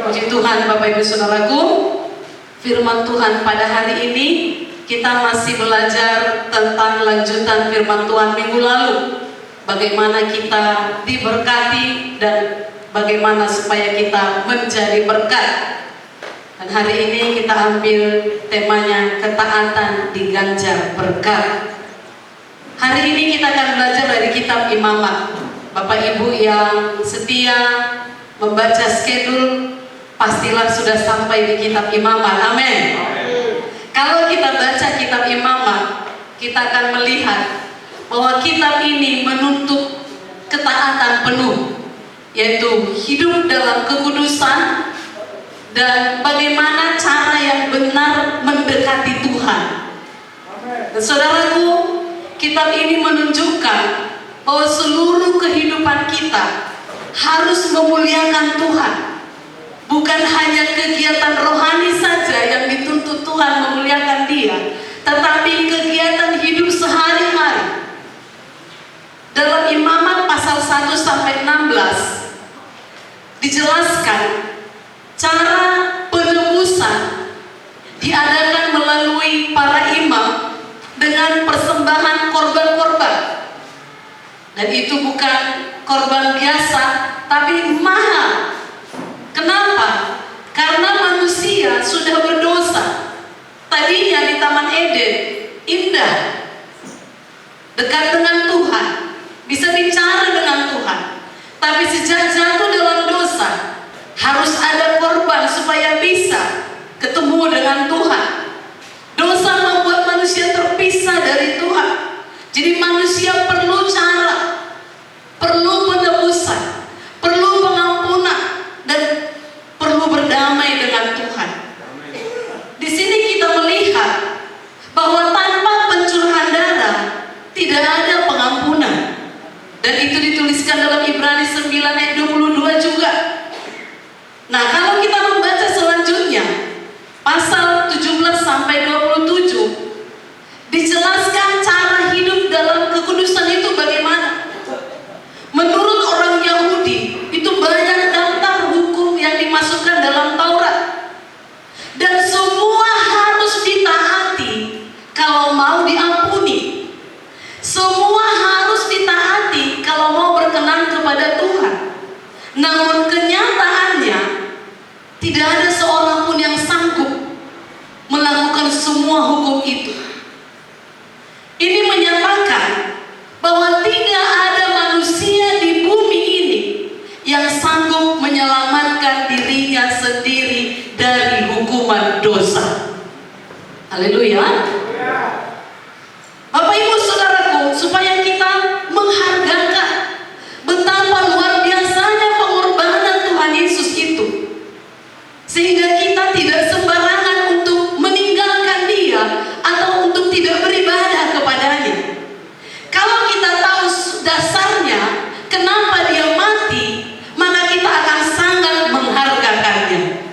Puji Tuhan Bapak Ibu Saudaraku, firman Tuhan pada hari ini kita masih belajar tentang lanjutan firman Tuhan minggu lalu. Bagaimana kita diberkati dan bagaimana supaya kita menjadi berkat. Dan hari ini kita ambil temanya ketaatan diganjar berkat. Hari ini kita akan belajar dari kitab Imamat. Bapak Ibu yang setia membaca skedul pastilah sudah sampai di kitab Imamat. Amin. Kalau kita baca kitab Imamat, kita akan melihat bahwa kitab ini menuntut ketaatan penuh, yaitu hidup dalam kekudusan dan bagaimana cara yang benar mendekati Tuhan. Dan saudaraku, kitab ini menunjukkan bahwa seluruh kehidupan kita harus memuliakan Tuhan. Bukan hanya kegiatan rohani saja yang dituntut Tuhan memuliakan Dia, tetapi kegiatan hidup sehari-hari. Dalam Imamat pasal 1-16 dijelaskan cara penebusan diadakan melalui para imam dengan persembahan korban-korban. Dan itu bukan korban biasa, tapi mahal. Kenapa? Karena manusia sudah berdosa. Tadinya di Taman Eden indah, dekat dengan Tuhan, bisa bicara dengan Tuhan. Tapi sejak jatuh dalam dosa, harus ada korban supaya bisa ketemu dengan Tuhan. Dosa membuat manusia terpisah dari Tuhan. Jadi manusia perlu cara, perlu penebusan, perlu pengampunan, dan perlu berdamai dengan Tuhan. Di sini kita melihat bahwa tanpa pencurahan darah tidak ada pengampunan. Dan itu dituliskan dalam Ibrani 9 ayat 22 juga. Nah, kalau kita membaca selanjutnya pasal 17-27 dijelaskan cara hidup dalam kekudusan itu bagaimana. Menurut orang Yahudi itu banyak daftar hukum yang dimasukkan dalam Taurat, dan semua harus ditaati kalau mau diampuni. Semua harus ditaati kalau mau berkenan kepada Tuhan. Namun kenyataannya tidak ada seorang pun yang sanggup melakukan semua hukum itu. Ini menyatakan bahwa tidak ada manusia di bumi ini yang sanggup menyelamatkan dirinya sendiri dari hukuman dosa. Haleluya. Bapak Ibu Saudaraku, supaya kita menghargakan betapa luar biasanya pengorbanan Tuhan Yesus itu, sehingga kita tidak sembarangan untuk meninggalkan Dia atau untuk tidak beribadah kepadanya. Kalau kita tahu dasarnya kenapa Dia mati, maka kita akan sangat menghargakannya.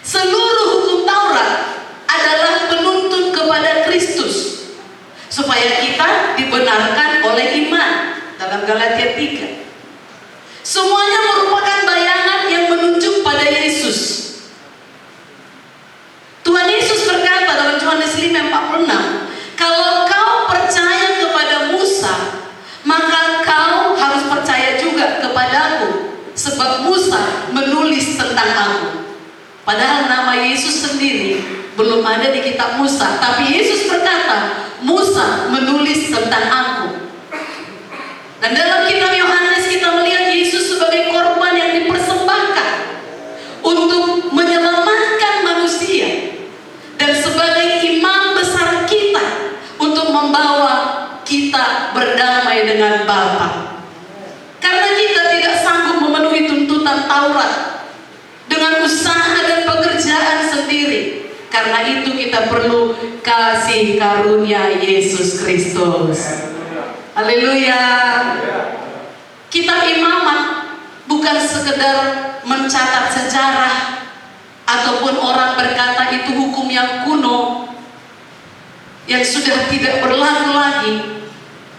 Seluruh hukum Taurat adalah penuntun kepada Kristus, supaya kita dibenarkan oleh iman dalam Galatia 3. Semuanya merupakan bayangan yang menunjuk pada Yesus. Tuhan Yesus berkata dalam Yohanes 5:46, kalau kau percaya kepada Musa, maka kau harus percaya juga kepadaku, sebab Musa menulis tentang aku. Padahal nama Yesus sendiri belum ada di kitab Musa, tapi Yesus berkata, Musa menulis tentang aku. Dan dalam kitab Yohanes kita melihat Yesus sebagai korban yang dipersembahkan untuk menyelamatkan manusia, dan sebagai imam besar kita untuk membawa kita berdamai dengan Bapa. Karena kita tidak sanggup memenuhi tuntutan Taurat dengan usaha dan pekerjaan sendiri. Karena itu kita perlu kasih karunia Yesus Kristus. Haleluya. Kitab Imamat bukan sekedar mencatat sejarah ataupun orang berkata itu hukum yang kuno yang sudah tidak berlaku lagi.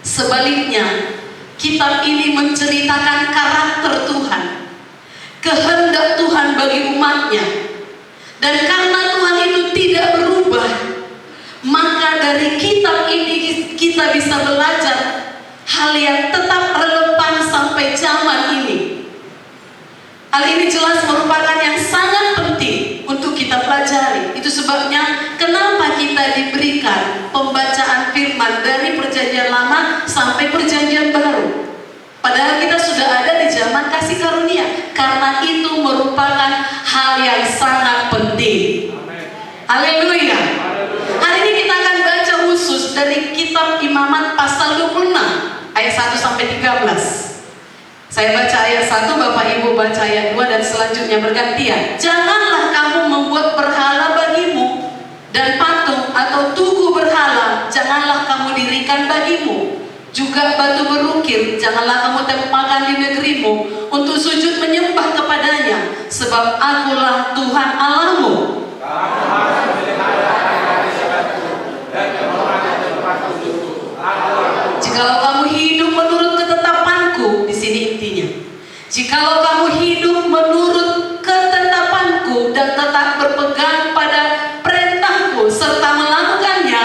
Sebaliknya, kitab ini menceritakan karakter Tuhan, kehendak Tuhan bagi umatnya. Dan karena Tuhan itu tidak berubah, maka dari kitab ini kita bisa belajar hal yang tetap relevan sampai zaman ini. Hal ini jelas merupakan yang sangat penting untuk kita pelajari. Itu sebabnya kenapa kita diberikan pembacaan firman dari perjanjian lama sampai perjanjian baru. Padahal kita sudah ada di zaman kasih karunia. Karena itu merupakan hal yang sangat penting. Haleluya. Hari ini kita akan baca khusus dari kitab Imamat pasal 26 ayat 1 sampai 13. Saya baca ayat 1, Bapak Ibu baca ayat 2, dan selanjutnya bergantian. Janganlah kamu membuat berhala bagimu, dan patung atau tugu berhala janganlah kamu dirikan bagimu. Juga batu berukir janganlah kamu tempatkan di negerimu untuk sujud menyembah kepadanya, sebab akulah Tuhan Allahmu. Jikalau kamu hidup menurut ketetapanku, di sini intinya. Jikalau kamu hidup menurut ketetapanku dan tetap berpegang pada perintahku serta melakukannya,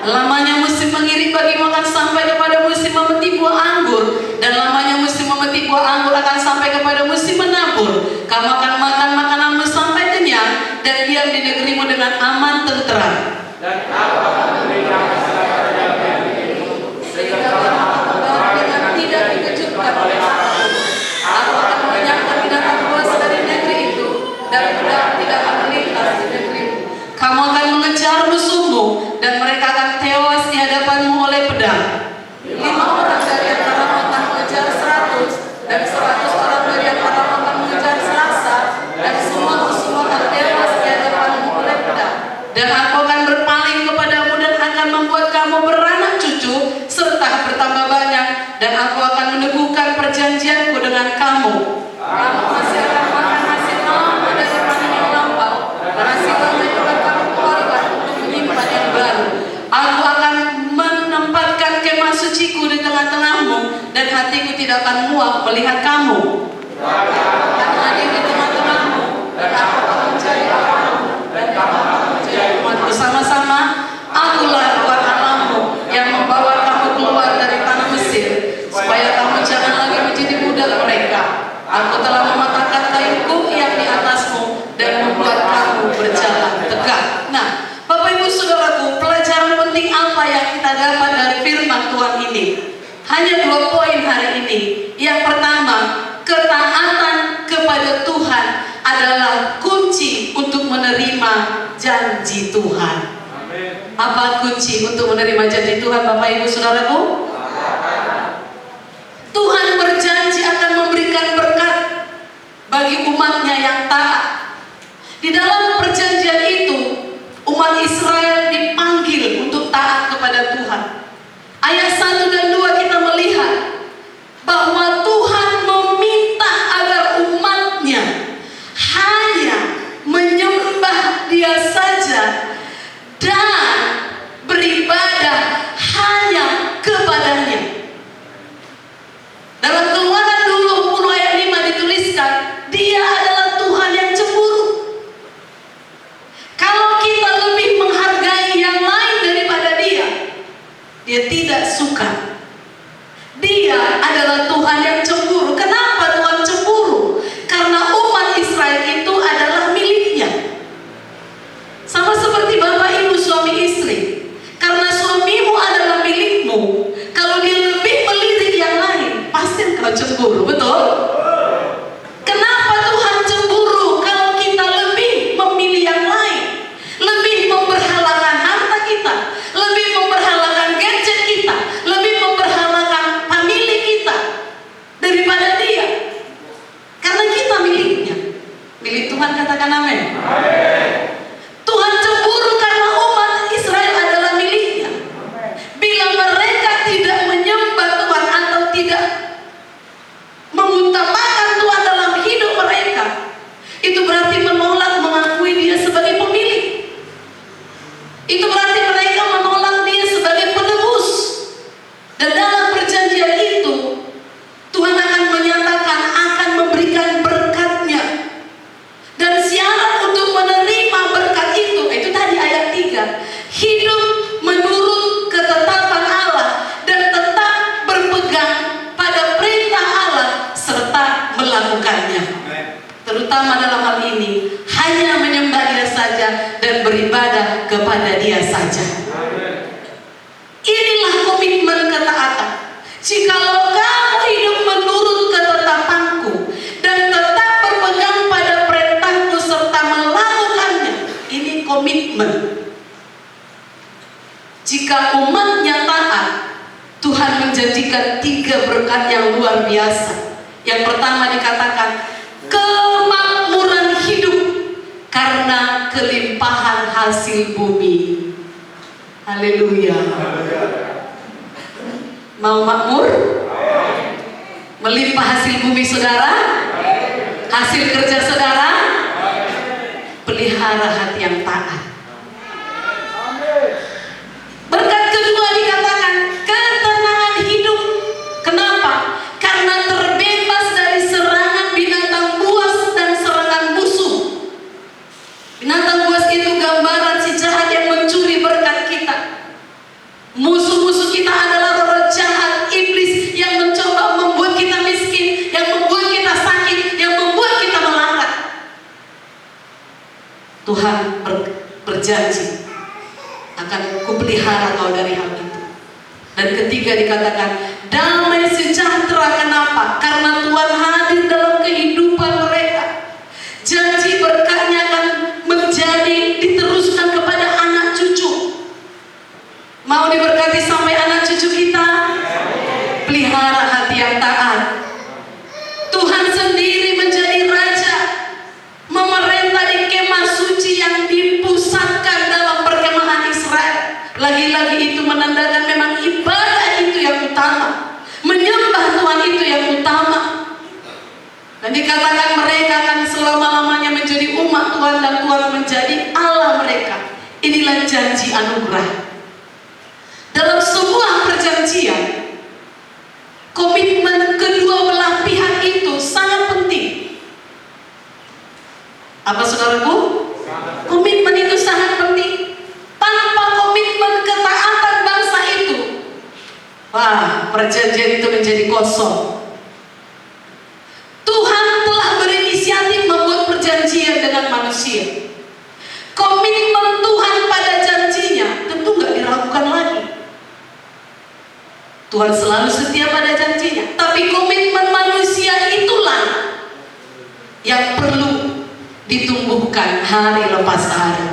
lamanya musim mengiring bagimu akan sampai kepada musim memetik buah anggur, dan lamanya musim memetik buah anggur akan sampai kepada musim menabur. Kamu akan makan makananmu sampai kenyang, dan diam di negerimu dengan aman tentram. Dan aku akan memberikan dengan tidak dikejutkan oleh apapun. Aku akan menyiapkan binatang buas dari negeri itu, dan pedang tidak akan melintas di negerimu. Kamu akan mengejar musuhmu, dan mereka akan tewas di hadapanmu oleh pedang. 5 orang dari antaramu akan mengejar 100, dan 100 orang dari antaramu akan mengejar 100, dan semua musuh akan tewas di hadapanmu oleh pedang. Dan aku akan berpaling kepadamu dan akan membuat kamu beranak cucu serta bertambah banyak, dan aku akan meneguhkan perjanjianku dengan kamu. Kamu masih akan makan hasil lama dari panen yang lampau, dan hasil lama itu akan kamu keluarkan untuk menyimpan yang baru. Aku akan menempatkan kemah suciku di tengah-tengahmu, dan hatiku tidak akan muak melihat kamu. Akan hadir di tengah-tengahmu, dan aku akan menjadi Allahmu, dan kamu akan menjadi umatku. Sama-sama, akulah Tuhan Allahmu yang membawa kamu keluar dari tanah Mesir, supaya kamu jangan lagi menjadi budak mereka. Aku telah mematahkan kayuku yang di atasmu, dan membuat kamu berjalan tegak. Nah, Bapak Ibu Saudaraku, pelajaran penting apa yang kita dapat dari firman Tuhan ini? Hanya 2 poin hari ini. Yang pertama, ketaatan kepada Tuhan adalah kunci untuk menerima janji Tuhan. Amin. Apa kunci untuk menerima janji Tuhan, Bapak Ibu Saudaraku? Tuhan berjanji akan memberikan berkat bagi umatnya yang taat. Di dalam perjanjian itu, umat Israel dipanggil untuk taat kepada Tuhan. Ayat 1 dan 2 kita melihat bahwa Tuhan meminta agar umatnya hanya menyembah Dia saja dan beribadah hanya kepadanya. Dalam Keluaran 20 ayat 5 dituliskan, Dia adalah Tuhan yang cemburu. Kalau kita lebih menghargai yang lain daripada Dia, Dia tidak suka. Dia adalah Tuhan yang cemburu. Kenapa Tuhan cemburu? Karena umat Israel itu adalah miliknya. Sama seperti Bapak Ibu suami istri. Karena suamimu adalah milikmu, kalau dia lebih melirik yang lain, pasti engkau cemburu, betul? Kenapa Tuhan cemburu kalau kita lebih memilih yang lain, lebih memberhalakan harta kita, lebih memberhalakan gadget kita, lebih terutama dalam hal ini, hanya menyembah Dia saja dan beribadah kepada Dia saja. Inilah komitmen ketaatan. Jikalau kamu hidup menurut ketetapanku dan tetap berpegang pada perintahku serta melakukannya, ini komitmen. Jika umatnya taat, Tuhan menjanjikan 3 berkat yang luar biasa. Yang pertama dikatakan kemakmuran hidup karena kelimpahan hasil bumi. Haleluya. Mau makmur? Melimpah hasil bumi saudara? Hasil kerja saudara? Pelihara hati yang taat. Berkat kedua dikatakan ketenangan hidup. Kenapa? Karena terbebas dari serangan binatang buas dan serangan musuh. Binatang buas itu gambaran si jahat yang mencuri berkat kita. Musuh-musuh kita adalah roh jahat, iblis yang mencoba membuat kita miskin, yang membuat kita sakit, yang membuat kita melarat. Tuhan berjanji akan kupelihara kau dari hal itu. Dan ketiga dikatakan damai sejahtera. Kenapa? Karena Tuhan hadir dalam kehidupan mereka. Janji berkatnya akan menjadi diteruskan kepada anak cucu. Mau diberkati sampai anak cucu kita? Pelihara hati yang taat. Tuhan sendiri menjadi raja, memerintah di kemah suci yang dipusatkan dalam perkemahan Israel. Lagi-lagi itu menandakan memang ibadah itu yang utama, menyembah Tuhan itu yang utama. Dan dikatakan mereka akan selama-lamanya menjadi umat Tuhan dan Tuhan menjadi Allah mereka. Inilah janji anugerah. Dalam sebuah perjanjian, komitmen kedua belah pihak itu sangat penting. Apa saudaraku? Komitmen itu sangat penting. Tanpa komitmen ketaatan bangsa itu, wah, perjanjian itu menjadi kosong. Tuhan telah berinisiatif membuat perjanjian dengan manusia. Komitmen Tuhan pada janjinya tentu gak diragukan lagi. Tuhan selalu setia pada janjinya, tapi komitmen manusia itulah yang perlu ditumbuhkan hari lepas hari.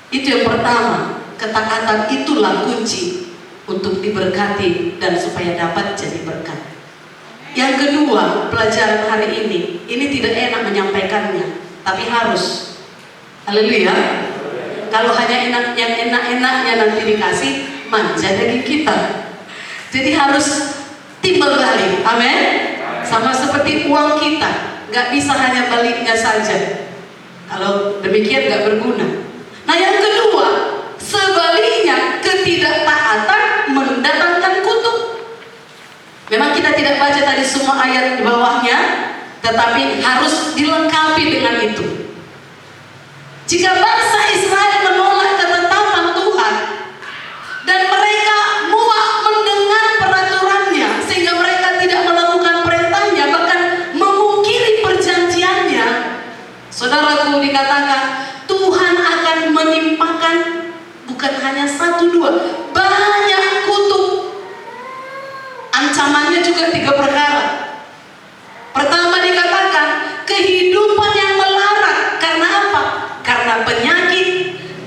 Itu yang pertama, ketaatan itulah kunci untuk diberkati dan supaya dapat jadi berkat. Yang kedua, pelajaran hari ini tidak enak menyampaikannya, tapi harus. Haleluya. Kalau hanya yang enak-enaknya nanti dikasih, manja dari kita. Jadi harus timbal balik. Amin. Sama seperti uang kita, gak bisa hanya baliknya saja. Kalau demikian gak berguna. Nah yang kedua, sebaliknya ketidaktaatan mendatangkan kutuk. Memang kita tidak baca tadi semua ayat di bawahnya, tetapi harus dilengkapi dengan itu. Jika bangsa Israel menolak ketetapan Tuhan dan mereka muak mendengar peraturannya sehingga mereka tidak melakukan perintahnya, bahkan memungkiri perjanjiannya, saudaraku, dikatakan Tuhan akan menimpakan bukan hanya 1, 2, banyak kutuk. Ancamannya juga 3 perkara. Pertama dikatakan kehidupan yang melarat. Karena apa? Karena penyakit,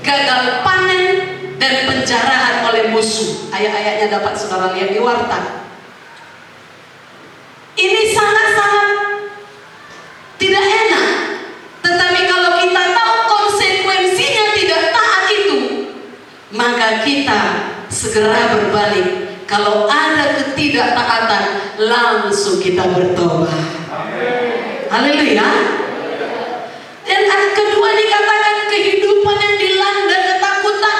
gagal panen, dan penjarahan oleh musuh. Ayat-ayatnya dapat saudara lihat di warta. Ini sangat-sangat tidak enak. Tetapi kalau kita tahu konsekuensinya tidak taat itu, maka kita segera berbalik. Kalau ada ketidaktaatan, langsung kita bertobat. Haleluya. Dan kedua dikatakan kehidupan yang dilanda ketakutan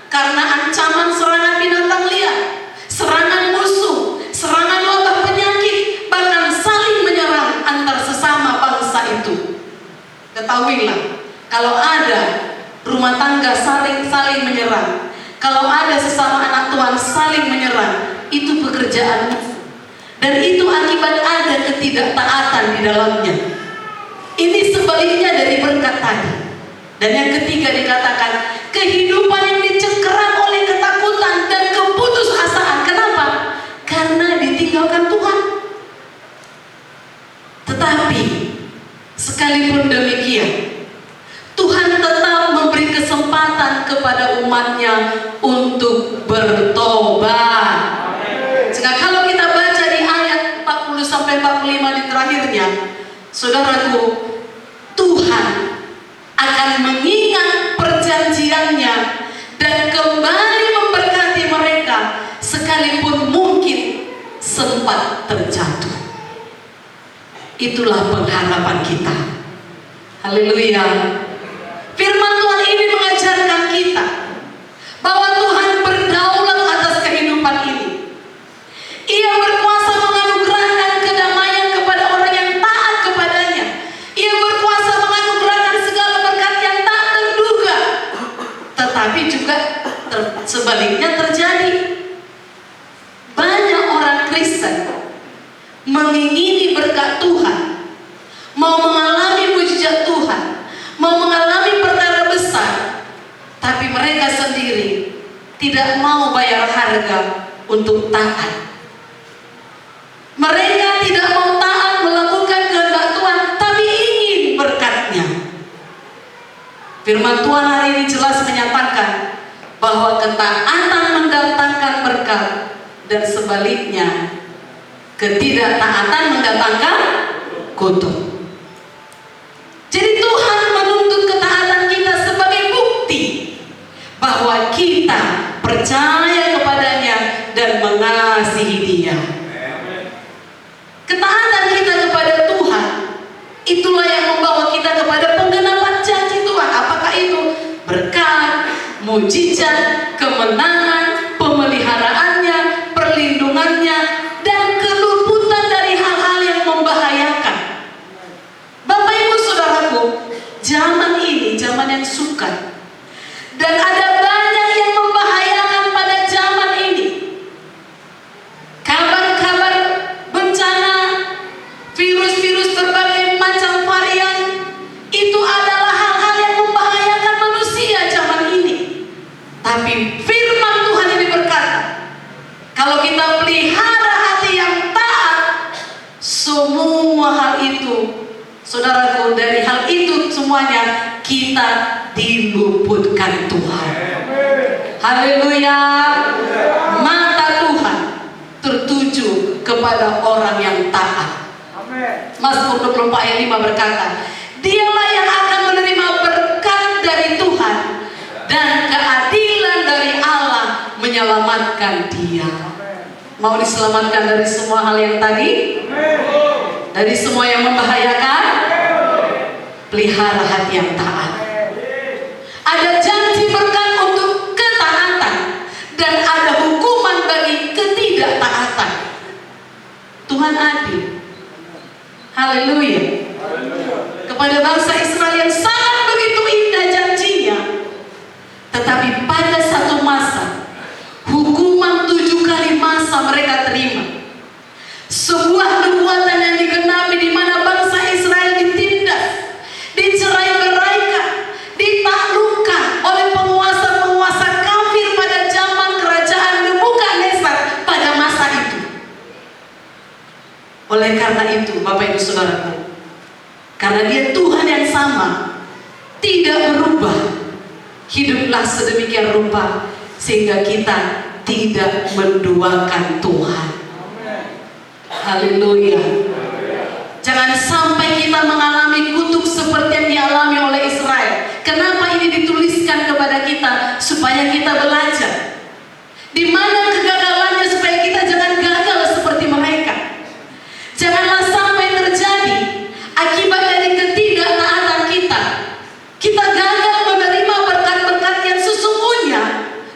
karena ancaman serangan binatang liar, serangan musuh, serangan wabah penyakit, bahkan saling menyerang antar sesama bangsa itu. Ketahuilah, kalau ada rumah tangga saling menyerang, kalau ada sesama anak Tuhan saling menyerang, itu pekerjaan musuh. Dan itu akibat ada ketidaktaatan di dalamnya. Ini sebaliknya dari berkat tadi. Dan yang ketiga dikatakan kehidupan yang dicengkeram oleh ketakutan dan keputusasaan. Kenapa? Karena ditinggalkan Tuhan. Tetapi sekalipun demikian, Tuhan tetap memberi kesempatan kepada umatnya untuk bertobat. Jika kalau kita baca di ayat 40 sampai 45 di terakhirnya, saudaraku, Tuhan akan mengingat perjanjiannya dan kembali memberkati mereka sekalipun mungkin sempat terjatuh. Itulah pengharapan kita. Haleluya. Firman Tuhan ini mengajarkan kita bahwa Tuhan berdaulat atas kehidupan ini. Ia berkuasa menganugerahkan kedamaian kepada orang yang taat kepadanya. Ia berkuasa menganugerahkan segala berkat yang tak terduga. Tetapi juga sebaliknya terjadi. Banyak orang Kristen mengingini berkat Tuhan, mau mengalami mujizat Tuhan, mau mengalami perkara besar, tapi mereka sendiri tidak mau bayar harga untuk taat. Mereka tidak mau taat melakukan kehendak Tuhan, tapi ingin berkatnya. Firman Tuhan hari ini jelas menyatakan bahwa ketaatan mendatangkan berkat dan sebaliknya ketidaktaatan mendatangkan kutuk. Jadi Tuhan menuntut ketaatan kita sebagai bukti bahwa kita percaya kepadanya dan mengasihi Dia. Ketaatan kita kepada Tuhan itulah yang membawa kita kepada penggenapan janji Tuhan. Apakah itu berkat, mujizat, kemenangan, pemeliharaannya, perlindungannya, dan keluputan dari hal-hal yang membahayakan. Bapak Ibu Saudaraku, zaman ini zaman yang sukar, dan ada banyak yang membahayakan pada zaman ini. Kabar-kabar bencana, virus-virus berbagai macam varian, itu adalah hal-hal yang membahayakan manusia zaman ini. Tapi firman Tuhan ini berkata, kalau kita pelihara hati yang taat, semua hal itu, saudaraku, dari hal itu semuanya kita diluputkan Tuhan. Haleluya. Mata Tuhan tertuju kepada orang yang taat. Mazmur 24 ayat 5 berkata, Dialah yang akan menerima berkat dari Tuhan, dan keadilan dari Allah menyelamatkan dia. Mau diselamatkan dari semua hal yang tadi? Dari semua yang membahayakan? Pelihara hati yang taat. Ada janji berkat untuk ketaatan, dan ada hukuman bagi ketidaktaatan. Tuhan adil. Haleluya. Kepada bangsa Israel yang sangat begitu indah janjinya, tetapi pada satu masa hukuman 7 kali masa mereka terima. Sebuah nubuatan yang digenapi di mana bangsa Israel ditindas, dicerai-beraikan, ditaklukkan oleh penguasa-penguasa kafir pada zaman kerajaan Nebukadnezar pada masa itu. Oleh karena itu, Bapak Ibu Saudaraku, karena Dia Tuhan yang sama, tidak berubah, hiduplah sedemikian rupa sehingga kita tidak menduakan Tuhan. Haleluya. Jangan sampai kita mengalami kutuk seperti yang dialami oleh Israel. Kenapa ini dituliskan kepada kita? Supaya kita belajar di mana kegagalannya, supaya kita jangan gagal seperti mereka. Janganlah sampai terjadi akibat dari ketidaktaatan kita, kita gagal menerima berkat-berkat yang sesungguhnya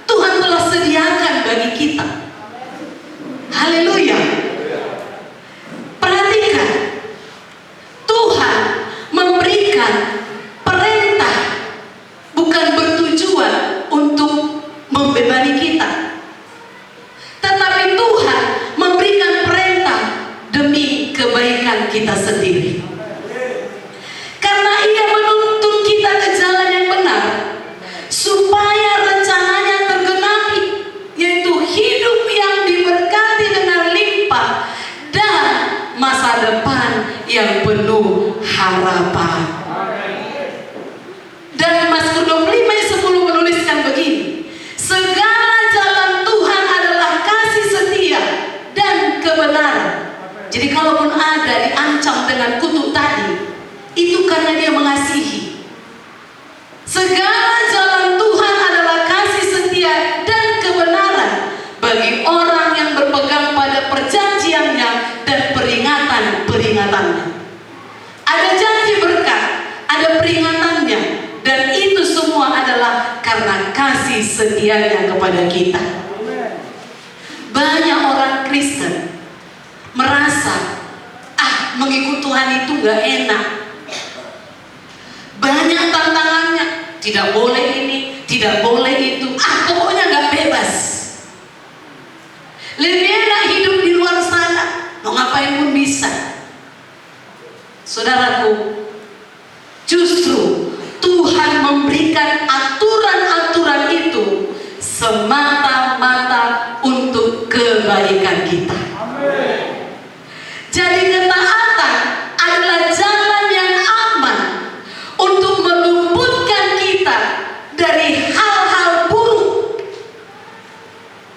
Tuhan telah sediakan bagi kita. Haleluya. Perhatikan, Tuhan memberikan perintah bukan bertujuan untuk membebani kita, tetapi Tuhan memberikan perintah demi kebaikan kita sendiri. terancam dengan kutuk tadi, itu karena dia mengasihi. Segala jalan Tuhan adalah kasih setia dan kebenaran bagi orang yang berpegang pada perjanjiannya dan peringatan-peringatannya. Ada janji berkat, ada peringatannya, dan itu semua adalah karena kasih setianya kepada kita. Banyak orang Kristen merasa mengikut Tuhan itu gak enak. Banyak tantangannya, tidak boleh ini, tidak boleh itu, pokoknya gak bebas. Lebih enak hidup di luar sana, mau ngapain pun bisa. Saudaraku, justru Tuhan memberikan aturan-aturan itu semata-mata untuk kebaikan kita. Jadi ketaatan adalah jalan yang aman untuk meluputkan kita dari hal-hal buruk.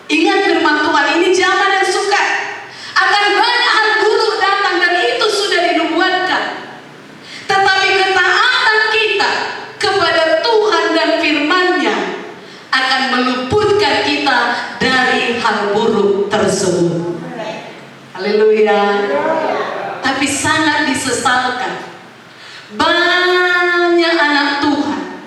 Ingat firman Tuhan, ini zaman yang suka akan banyak hal buruk datang, dan itu sudah dinubuatkan. Tetapi ketaatan kita kepada Tuhan dan firman-Nya akan meluputkan kita dari hal buruk tersebut. Haleluya. Tapi sangat disesalkan, banyak anak Tuhan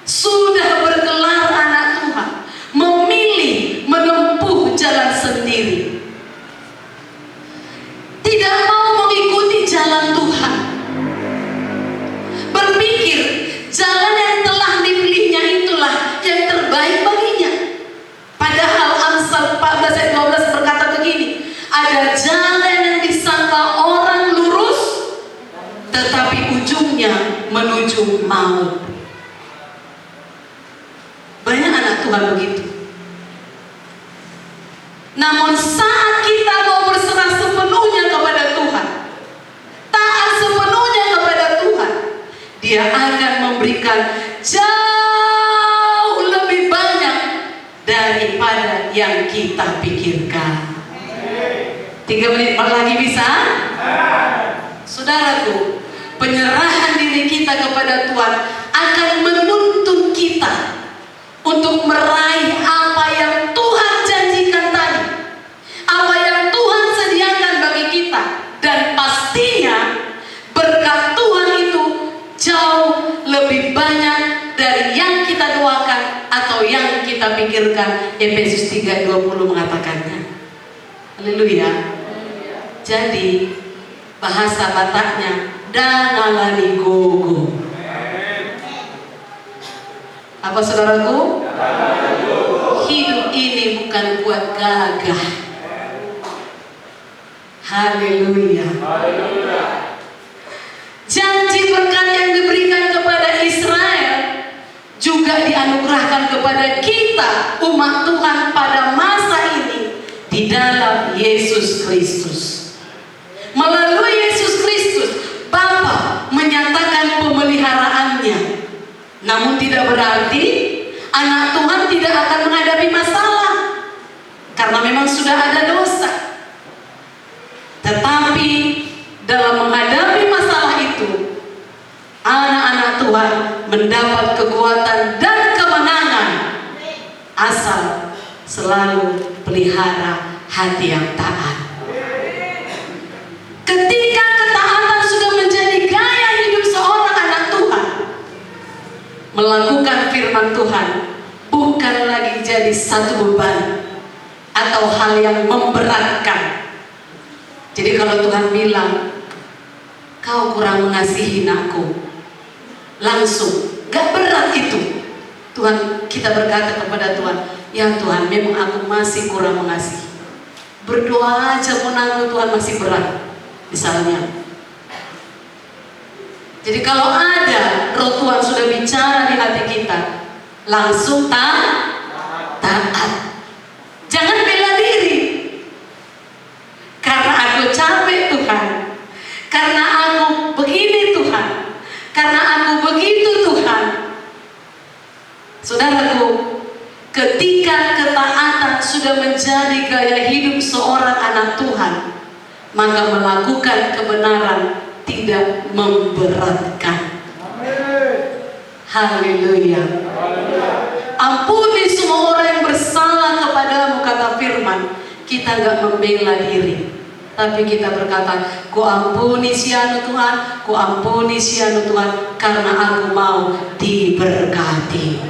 sudah bergelar anak Tuhan, memilih menempuh jalan sendiri, tidak mau mengikuti jalan Tuhan, berpikir jalan yang telah dipilihnya itulah yang terbaik baginya. Padahal Amsal 14 ayat 12 berkata begini, ada jalan yang disangka orang lurus, tetapi ujungnya menuju maut. Banyak anak Tuhan begitu. Namun saat kita mau berserah sepenuhnya kepada Tuhan, taat sepenuhnya kepada Tuhan, Dia akan memberikan jauh lebih banyak daripada yang kita pikirkan. 3 menit lagi bisa? Saudaraku, penyerahan diri kita kepada Tuhan akan menuntun kita untuk meraih apa yang Tuhan janjikan tadi, apa yang Tuhan sediakan bagi kita, dan pastinya berkat Tuhan itu jauh lebih banyak dari yang kita doakan atau yang kita pikirkan. Efesus 3:20 mengatakannya. Haleluya. Jadi bahasa Bataknya dangalani gogo. Apa saudaraku? Hidup ini bukan buat gagah. Haleluya. Janji berkat yang diberikan kepada Israel juga dianugerahkan kepada kita, umat Tuhan, pada masa ini di dalam Yesus Kristus. Melalui Yesus Kristus, Bapa menyatakan pemeliharaannya. Namun tidak berarti anak Tuhan tidak akan menghadapi masalah, karena memang sudah ada dosa. Tetapi dalam menghadapi masalah itu, anak-anak Tuhan mendapat kekuatan dan kemenangan asal selalu pelihara hati yang taat. Ketika ketaatan sudah menjadi gaya hidup seorang anak Tuhan, melakukan firman Tuhan bukan lagi jadi satu beban atau hal yang memberatkan. Jadi kalau Tuhan bilang, kau kurang mengasihi aku, langsung, gak berat itu. Tuhan, kita berkata kepada Tuhan, ya Tuhan, memang aku masih kurang mengasihi. Berdoa aja pun aku, Tuhan, masih berat. Misalnya, jadi kalau ada roh Tuhan sudah bicara di hati kita, langsung taat. Jangan bela diri. Karena aku capek Tuhan, karena aku begini Tuhan, karena aku begitu Tuhan. Saudaraku, ketika ketaatan sudah menjadi gaya hidup seorang anak Tuhan, maka melakukan kebenaran tidak memberatkan. Haleluya. Ampuni semua orang yang bersalah kepadamu, kata firman. Kita gak membela diri, tapi kita berkata, ku ampuni si anu Tuhan, ku ampuni si anu Tuhan, karena aku mau diberkati.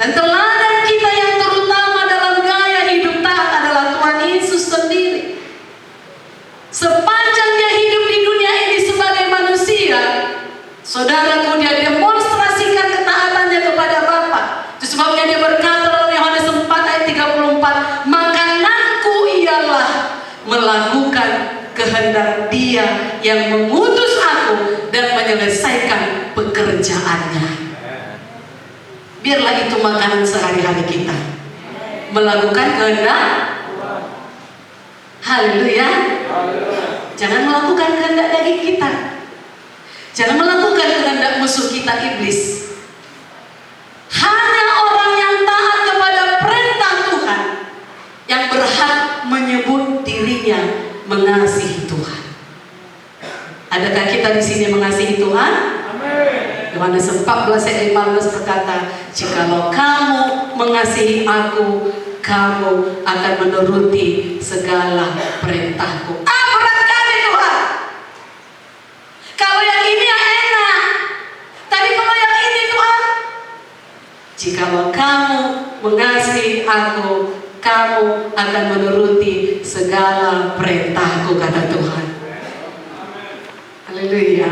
Dan teladan kita yang terutama dalam gaya hidup taat adalah Tuhan Yesus sendiri. Sepanjang dia hidup di dunia ini sebagai manusia, saudaraku, dia demonstrasikan ketaatannya kepada Bapa. Itu sebabnya dia berkata dalam Yohanes 4 ayat 34, makananku ialah melakukan kehendak Dia yang mengutus aku dan menyelesaikan pekerjaannya. Biarlah itu makanan sehari-hari kita, melakukan kehendak. Haleluya. Jangan melakukan kehendak daging kita, jangan melakukan kehendak musuh kita iblis. Hanya orang yang taat kepada perintah Tuhan yang berhak menyebut dirinya mengasihi Tuhan. Adakah kita di sini mengasihi Tuhan? Yohanes 14 ayat 15 berkata, jikalau kamu mengasihi aku, kamu akan menuruti segala perintahku. Berat kali Tuhan. Kalau yang ini yang enak, tapi kalau yang ini Tuhan, jikalau kamu mengasihi aku, kamu akan menuruti segala perintahku, kata Tuhan. Haleluya.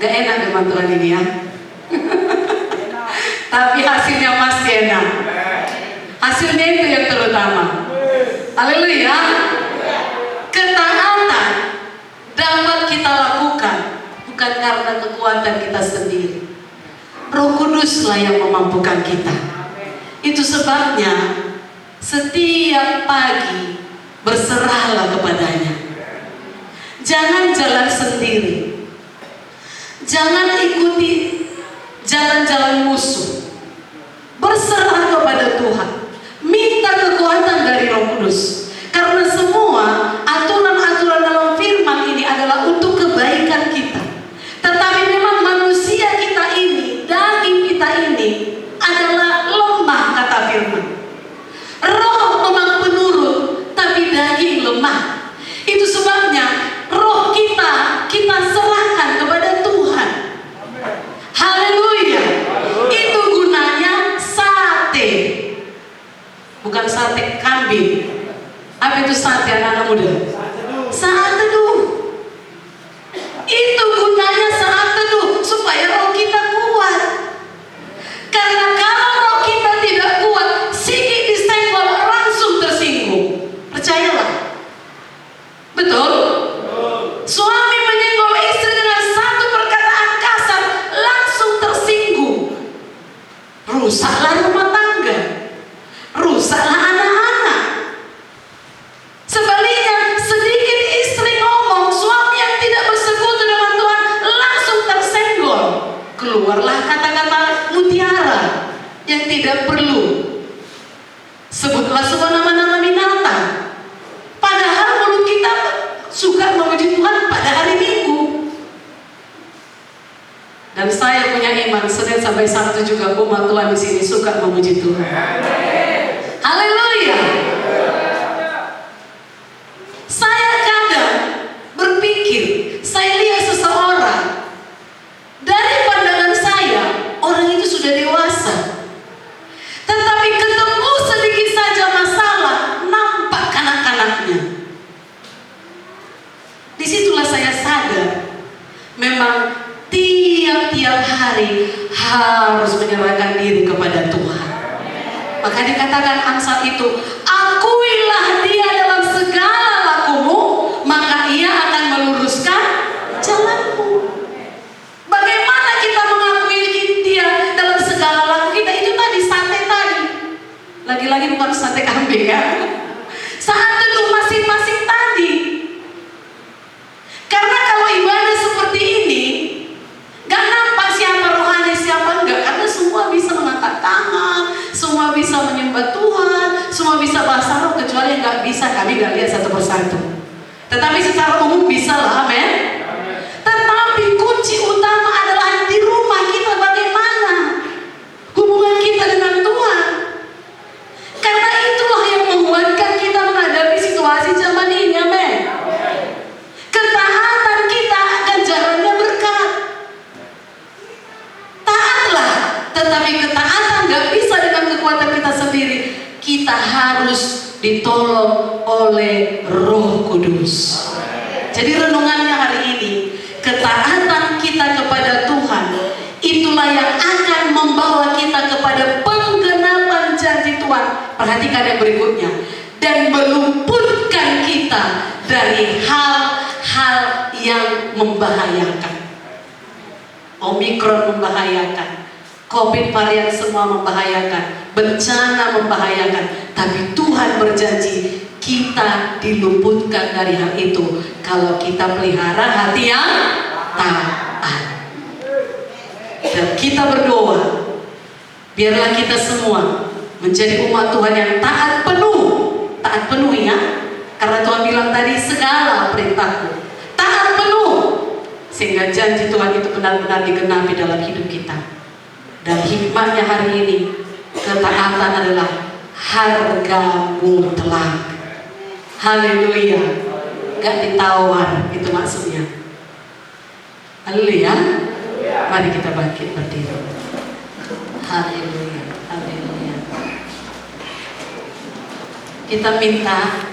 Gak enak firman Tuhan ini ya. Tapi hasilnya pasti enak. Hasilnya itu yang terutama. Haleluya. Ketaatan dapat kita lakukan bukan karena kekuatan kita sendiri. Roh Kuduslah yang memampukan kita. Itu sebabnya setiap pagi berserahlah kepadanya. Jangan jalan sendiri. Jangan ikuti jalan-jalan musuh. Berserah kepada Tuhan. Minta kekuatan dari Roh Kudus. Karena semua aturan-aturan dalam firman ini adalah untuk kebaikan kita. Tetapi memang manusia kita ini, daging kita ini adalah lemah, kata firman. Roh memang penurut, tapi daging lemah. Itu sebabnya roh kita serahkan kepada Tuhan. Haleluya. Itu gunanya sate, bukan sate kambing. Apa itu sate anak-anak muda? Saat teduh. Itu gunanya saat teduh, supaya roh kita kuat. Karena kalau roh kita tidak kuat, sikit disenggol langsung tersinggung. Percayalah. Betul? Suami menyenggol istri dengan satu perkataan kasar, langsung tersinggung. Rusaklah rumah tangga, rusaklah anak-anak. Sebaliknya, sedikit istri ngomong, suami yang tidak bersekutu dengan Tuhan langsung tersenggol. Keluarlah kata-kata mutiara yang tidak perlu. Sebutlah semua nama-nama binatang. Padahal mulut kita suka memuji Tuhan pada hari Minggu. Dan saya punya iman Senin sampai Sabtu juga umat Tuhan di sini suka memuji Tuhan. Haleluya. Saya kadang berpikir, saya lihat seseorang, dari pandangan saya orang itu sudah dewasa, tetapi ketemu sedikit saja masalah, nampak kanak-kanaknya. Disitulah saya sadar, memang tiap-tiap hari harus menyerahkan diri kepada Tuhan. Maka dikatakan Amsal itu, akuilah dia dalam segala lakumu, maka ia akan meluruskan jalanmu. Bagaimana kita mengakui dia dalam segala laku kita? Itu tadi sate tadi. Lagi-lagi bukan sate kambing ya. Saat teduh masing-masing tadi. Karena kalau ibadah seperti ini, gak nampak siapa rohani siapa enggak. Karena semua bisa mengangkat tangan, semua bisa menyembah Tuhan, semua bisa bahasa roh, kecuali yang gak bisa, kami nggak lihat satu persatu. Tetapi secara umum bisa lah, amin. Tetapi kunci utama adalah di rumah kita bagaimana hubungan kita dengan Tuhan. Karena itulah yang menguatkan kita menghadapi situasi zaman ini, amin. Ketaatan kita ganjarannya berkat. Taatlah, tetapi ketaatan gak bisa dengan kekuatan kita sendiri. Kita harus ditolong oleh Roh Kudus. Jadi renungannya hari ini, ketaatan kita kepada Tuhan itulah yang akan membawa kita kepada penggenapan janji Tuhan. Perhatikan yang berikutnya, dan meluputkan kita dari hal-hal yang membahayakan. Omikron membahayakan, COVID varian semua membahayakan, bencana membahayakan. Tapi Tuhan berjanji kita diluputkan dari hal itu kalau kita pelihara hati yang taat. Dan kita berdoa, biarlah kita semua menjadi umat Tuhan yang taat penuh ya. Karena Tuhan bilang tadi segala perintahku taat penuh, sehingga janji Tuhan itu benar-benar digenapi dalam hidup kita. Dan hikmahnya hari ini, ketaatan adalah harga mutlak. Haleluya. Gak ditawar, itu maksudnya. Haleluya. Mari kita bangkit berdiri. Haleluya. Haleluya. Kita minta